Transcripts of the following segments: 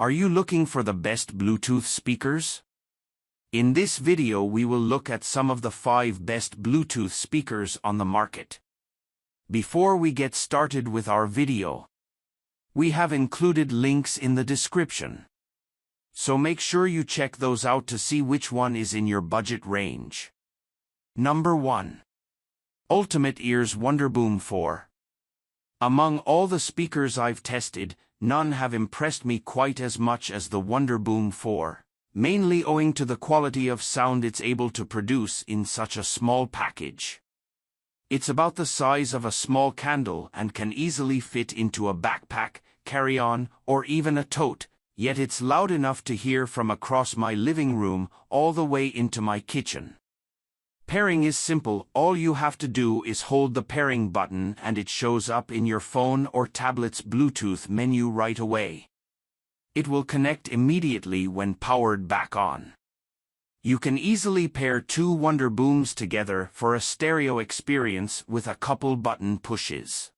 Are you looking for the best Bluetooth speakers? In this video we will look at some of the 5 best Bluetooth speakers on the market. Before we get started with our video, we have included links in the description. So make sure you check those out to see which one is in your budget range. Number 1. Ultimate Ears Wonderboom 4. Among all the speakers I've tested, none have impressed me quite as much as the Wonderboom 4, mainly owing to the quality of sound it's able to produce in such a small package. It's about the size of a small candle and can easily fit into a backpack, carry-on, or even a tote, yet it's loud enough to hear from across my living room all the way into my kitchen. Pairing is simple. All you have to do is hold the pairing button and it shows up in your phone or tablet's Bluetooth menu right away. It will connect immediately when powered back on. You can easily pair 2 Wonderbooms together for a stereo experience with a couple button pushes.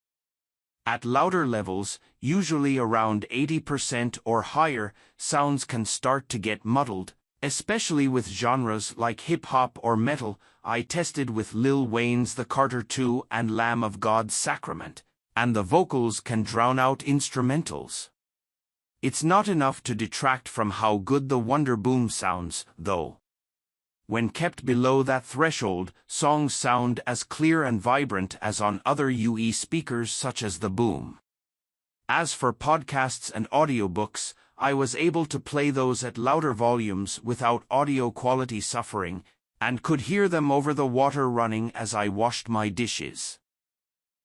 At louder levels, usually around 80% or higher, sounds can start to get muddled, especially with genres like hip-hop or metal. I tested with Lil Wayne's The Carter II and Lamb of God's Sacrament, and the vocals can drown out instrumentals. It's not enough to detract from how good the Wonderboom sounds, though. When kept below that threshold, songs sound as clear and vibrant as on other UE speakers such as the Boom. As for podcasts and audiobooks, I was able to play those at louder volumes without audio quality suffering, and could hear them over the water running as I washed my dishes.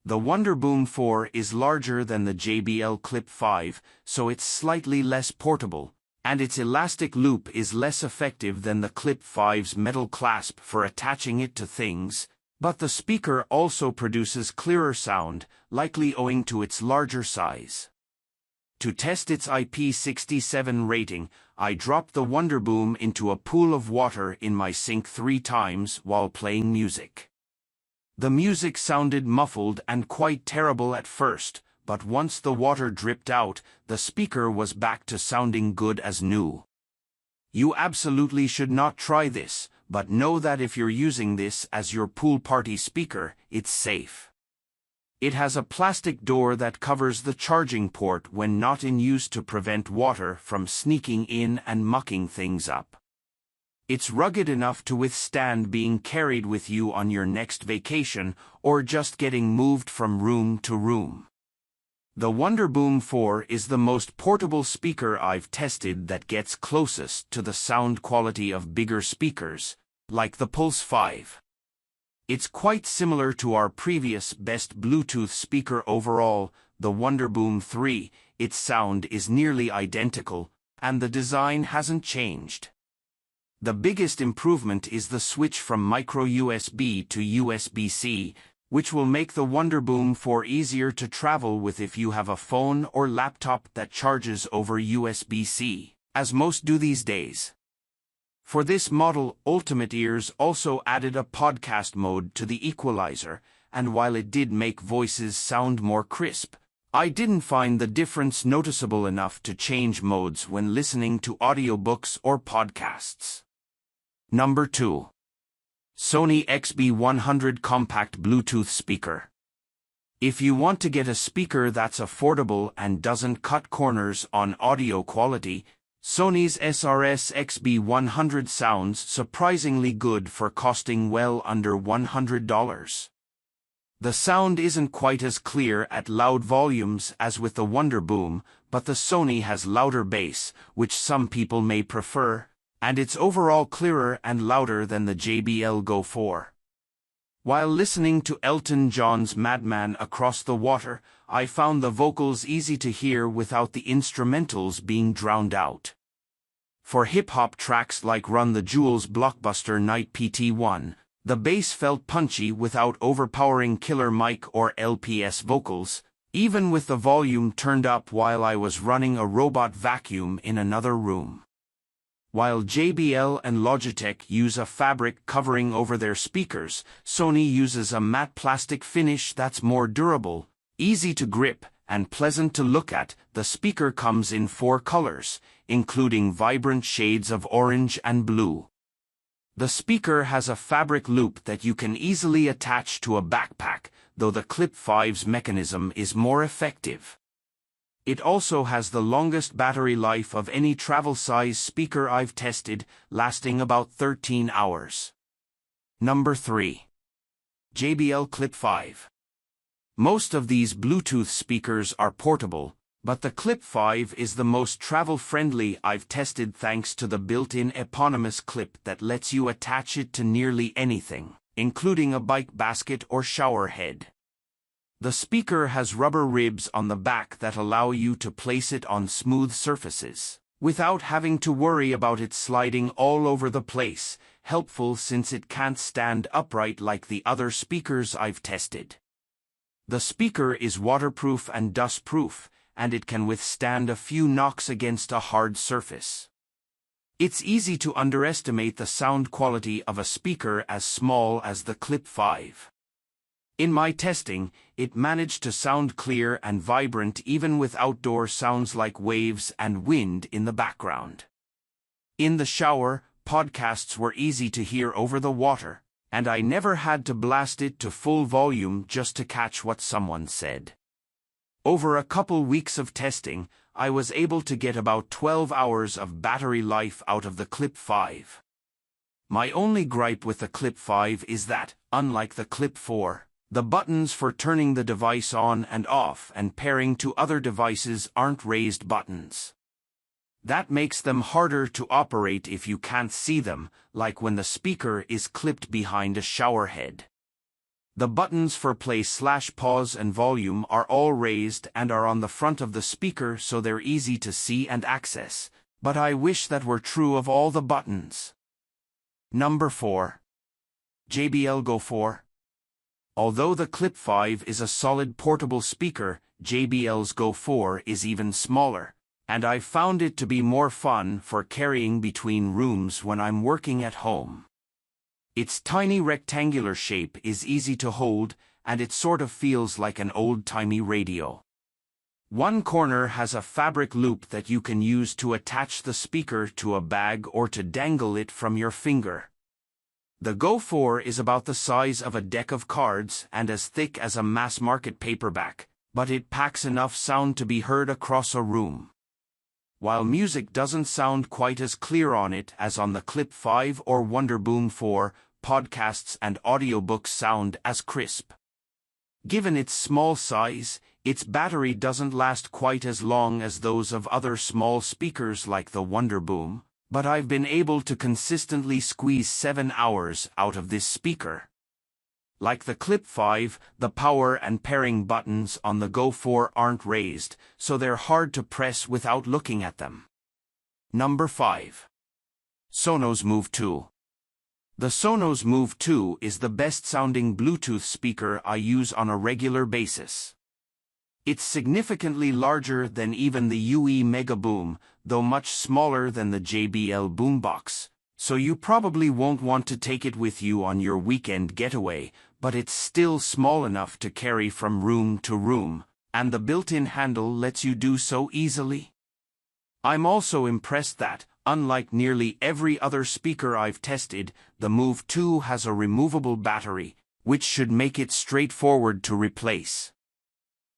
The Wonderboom 4 is larger than the JBL Clip 5, so it's slightly less portable, and its elastic loop is less effective than the Clip 5's metal clasp for attaching it to things, but the speaker also produces clearer sound, likely owing to its larger size. To test its IP67 rating, I dropped the Wonderboom into a pool of water in my sink 3 times while playing music. The music sounded muffled and quite terrible at first, but once the water dripped out, the speaker was back to sounding good as new. You absolutely should not try this, but know that if you're using this as your pool party speaker, it's safe. It has a plastic door that covers the charging port when not in use to prevent water from sneaking in and mucking things up. It's rugged enough to withstand being carried with you on your next vacation or just getting moved from room to room. The Wonderboom 4 is the most portable speaker I've tested that gets closest to the sound quality of bigger speakers, like the Pulse 5. It's quite similar to our previous best Bluetooth speaker overall, the Wonderboom 3. Its sound is nearly identical, and the design hasn't changed. The biggest improvement is the switch from micro USB to USB-C, which will make the Wonderboom 4 easier to travel with if you have a phone or laptop that charges over USB-C, as most do these days. For this model, Ultimate Ears also added a podcast mode to the equalizer, and while it did make voices sound more crisp, I didn't find the difference noticeable enough to change modes when listening to audiobooks or podcasts. Number 2. Sony XB100 Compact Bluetooth Speaker. If you want to get a speaker that's affordable and doesn't cut corners on audio quality, Sony's SRS XB100 sounds surprisingly good for costing well under $100. The sound isn't quite as clear at loud volumes as with the Wonderboom, but the Sony has louder bass, which some people may prefer, and it's overall clearer and louder than the JBL Go 4. While listening to Elton John's Madman Across the Water, I found the vocals easy to hear without the instrumentals being drowned out. For hip-hop tracks like Run the Jewels' blockbuster Night PT1, the bass felt punchy without overpowering Killer Mike or LPS vocals, even with the volume turned up while I was running a robot vacuum in another room. While JBL and Logitech use a fabric covering over their speakers, Sony uses a matte plastic finish that's more durable, easy to grip, and pleasant to look at. The speaker comes in 4 colors, including vibrant shades of orange and blue. The speaker has a fabric loop that you can easily attach to a backpack, though the Clip 5's mechanism is more effective. It also has the longest battery life of any travel-size speaker I've tested, lasting about 13 hours. Number 3. JBL Clip 5. Most of these Bluetooth speakers are portable, but the Clip 5 is the most travel-friendly I've tested thanks to the built-in eponymous clip that lets you attach it to nearly anything, including a bike basket or shower head. The speaker has rubber ribs on the back that allow you to place it on smooth surfaces, without having to worry about it sliding all over the place, helpful since it can't stand upright like the other speakers I've tested. The speaker is waterproof and dustproof, and it can withstand a few knocks against a hard surface. It's easy to underestimate the sound quality of a speaker as small as the Clip 5. In my testing, it managed to sound clear and vibrant even with outdoor sounds like waves and wind in the background. In the shower, podcasts were easy to hear over the water, and I never had to blast it to full volume just to catch what someone said. Over a couple weeks of testing, I was able to get about 12 hours of battery life out of the Clip 5. My only gripe with the Clip 5 is that, unlike the Clip 4, the buttons for turning the device on and off and pairing to other devices aren't raised buttons. That makes them harder to operate if you can't see them, like when the speaker is clipped behind a shower head. The buttons for play/pause and volume are all raised and are on the front of the speaker so they're easy to see and access, but I wish that were true of all the buttons. Number 4. JBL Go 4. Although the Clip 5 is a solid portable speaker, JBL's Go 4 is even smaller, and I've found it to be more fun for carrying between rooms when I'm working at home. Its tiny rectangular shape is easy to hold, and it sort of feels like an old-timey radio. One corner has a fabric loop that you can use to attach the speaker to a bag or to dangle it from your finger. The Go 4 is about the size of a deck of cards and as thick as a mass-market paperback, but it packs enough sound to be heard across a room. While music doesn't sound quite as clear on it as on the Clip 5 or Wonderboom 4, podcasts and audiobooks sound as crisp. Given its small size, its battery doesn't last quite as long as those of other small speakers like the Wonderboom, but I've been able to consistently squeeze 7 hours out of this speaker. Like the Clip 5, the power and pairing buttons on the Go 4 aren't raised, so they're hard to press without looking at them. Number 5. Sonos Move 2. The Sonos Move 2 is the best-sounding Bluetooth speaker I use on a regular basis. It's significantly larger than even the UE Megaboom, though much smaller than the JBL Boombox, so you probably won't want to take it with you on your weekend getaway, but it's still small enough to carry from room to room, and the built-in handle lets you do so easily. I'm also impressed that, unlike nearly every other speaker I've tested, the Move 2 has a removable battery, which should make it straightforward to replace.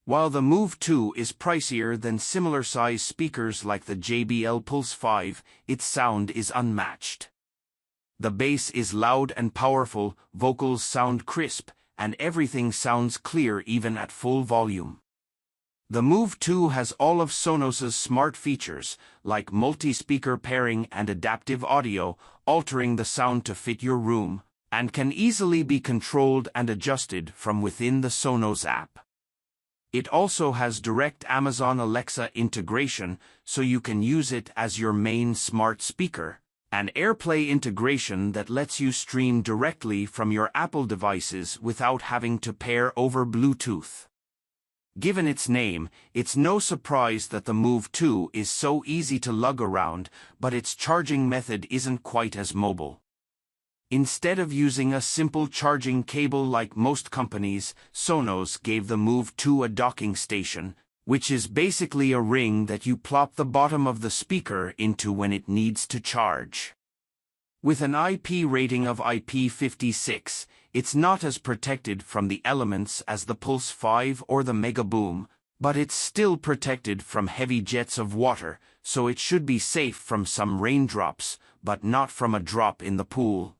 While the Move 2 is pricier than similar-size speakers like the JBL Pulse 5, its sound is unmatched. The bass is loud and powerful, vocals sound crisp, and everything sounds clear even at full volume. The Move 2 has all of Sonos's smart features, like multi-speaker pairing and adaptive audio, altering the sound to fit your room, and can easily be controlled and adjusted from within the Sonos app. It also has direct Amazon Alexa integration, so you can use it as your main smart speaker, and AirPlay integration that lets you stream directly from your Apple devices without having to pair over Bluetooth. Given its name, it's no surprise that the Move 2 is so easy to lug around, but its charging method isn't quite as mobile. Instead of using a simple charging cable like most companies, Sonos gave the Move 2 a docking station, which is basically a ring that you plop the bottom of the speaker into when it needs to charge. With an IP rating of IP56, it's not as protected from the elements as the Pulse 5 or the Megaboom, but it's still protected from heavy jets of water, so it should be safe from some raindrops, but not from a drop in the pool.